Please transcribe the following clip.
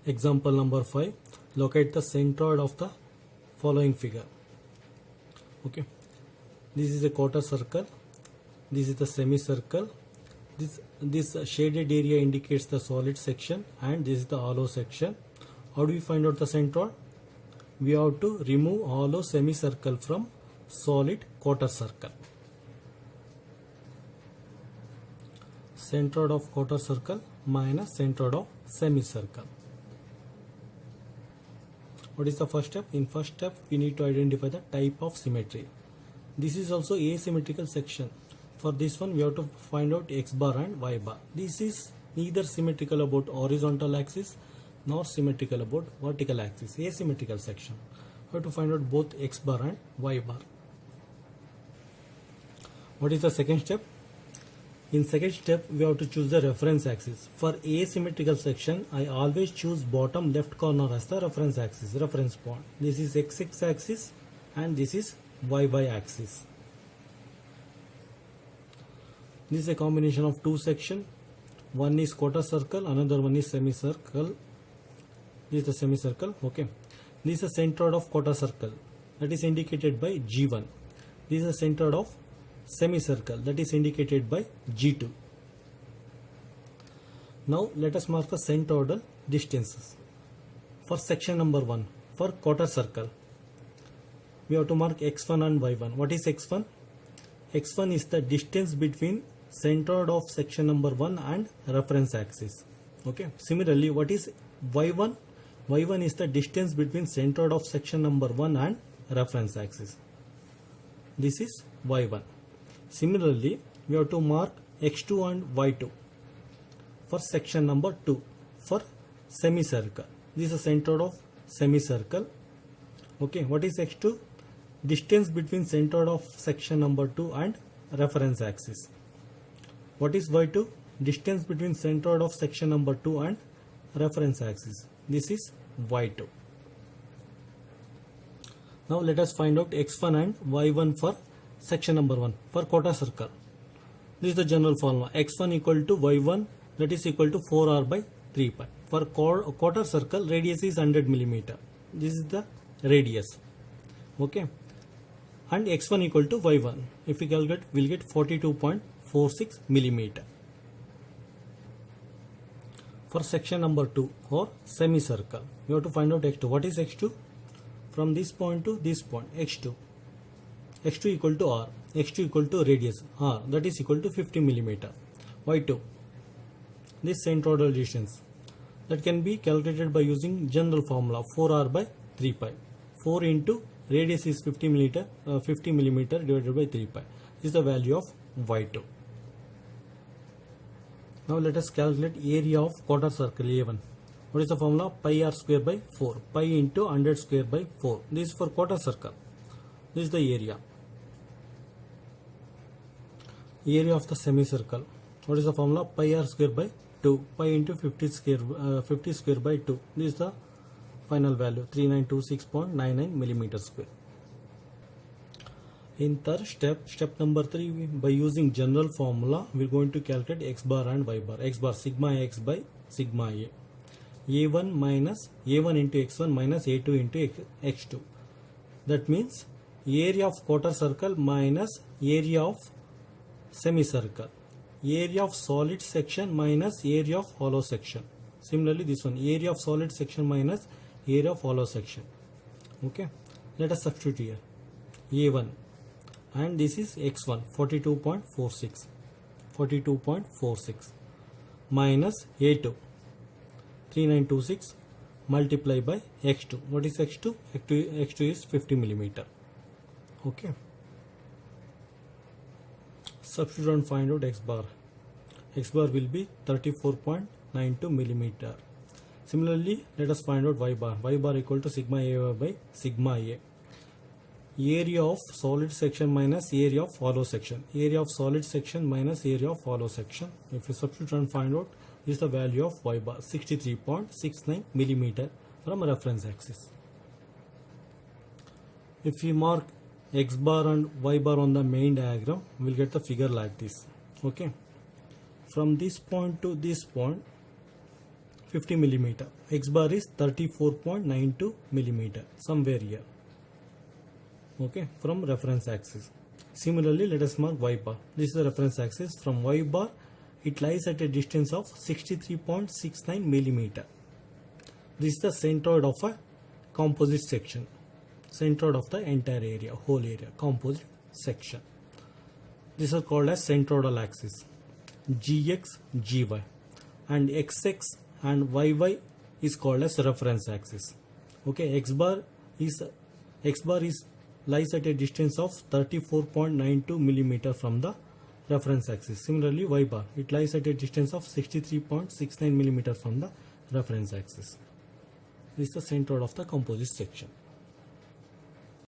Example number 5. Locate the centroid of the following figure. Okay. This is a quarter circle. This is the semicircle. This shaded area indicates the solid section, and this is the hollow section. How do we find out the centroid? We have to remove hollow semicircle from solid quarter circle. Centroid of quarter circle minus centroid of semicircle. What is the first step? In first step, we need to identify the type of symmetry. This is also asymmetrical section. For this one, we have to find out x bar and y bar. This is neither symmetrical about horizontal axis nor symmetrical about vertical axis. Asymmetrical section. We have to find out both x bar and y bar. What is the second step? In second step, we have to choose the reference axis. For asymmetrical section, I always choose bottom left corner as the reference axis, reference point. This is x axis and this is y axis. This is a combination of two sections. One is quarter circle, another one is semicircle. This is the semicircle. Okay. This is the centroid of quarter circle, that is indicated by G1. This is the centroid of semicircle, that is indicated by G2. Now let us mark the centroidal distances. For section number 1, for quarter circle, we have to mark x1 and y1. What is x1? x1 is the distance between centroid of section number 1 and reference axis. Okay. Similarly, what is y1? y1 is the distance between centroid of section number 1 and reference axis. This is y1. Similarly, we have to mark x2 and y2 for section number 2 for semicircle. This is the centroid of semicircle. Okay, what is x2? Distance between centroid of section number 2 and reference axis. What is y2? Distance between centroid of section number 2 and reference axis. This is y2. Now let us find out x1 and y1 for section number 1 for quarter circle. This is the general formula. x1 equal to y1, that is equal to 4r by 3 pi. For quarter circle, radius is 100 millimeter. This is the radius. Okay. And x1 equal to y1. If we calculate, we will get 42.46 millimeter. For section number 2 or semicircle, we have to find out x2. What is x2? From this point to this point, x2. x2 equal to r. x2 equal to radius r, that is equal to 50 millimeter. y2, this centroidal distance, that can be calculated by using general formula 4r by 3 pi. 4 into radius is 50 millimeter divided by 3 pi. This is the value of y2. Now let us calculate area of quarter circle A1. What is the formula? Pi r square by 4. Pi into 100 square by 4. This is for quarter circle. This is the area. Area of the semicircle. What is the formula? Pi r square by 2. Pi into 50 square by 2. This is the final value, 3926.99 millimeter square. In third step, step number 3, by using general formula, we are going to calculate x bar and y bar. X bar sigma x by sigma a. A1 minus A1 into x1 minus A2 into x2. That means area of quarter circle minus area of semicircle. Area of solid section minus area of hollow section. Similarly, this one, area of solid section minus area of hollow section. Okay. Let us substitute here. A1 and this is x1, 42.46 minus A2, 3926 multiply by x2. What is x2? x2 is 50 millimeter. Okay. Substitute and find out x bar. X bar will be 34.92 millimeter. Similarly, let us find out y bar. Y bar equal to sigma a by sigma a. Area of solid section minus area of hollow section. Area of solid section minus area of hollow section. If you substitute and find out, this is the value of y bar, 63.69 millimeter from reference axis. If we mark x bar and y bar on the main diagram, we will get the figure like this. Okay. From this point to this point, 50 millimeter. X bar is 34.92 millimeter, somewhere here. Okay, from reference axis. Similarly, let us mark Y bar. This is the reference axis. From Y bar, it lies at a distance of 63.69 millimeter. This is the centroid of a composite section. Centroid of the entire area, whole area, composite section. This is called as centroidal axis. GX, GY, and XX and YY is called as reference axis. Okay, X bar is lies at a distance of 34.92 millimeter from the reference axis. Similarly, Y bar, it lies at a distance of 63.69 millimeter from the reference axis. This is the centroid of the composite section.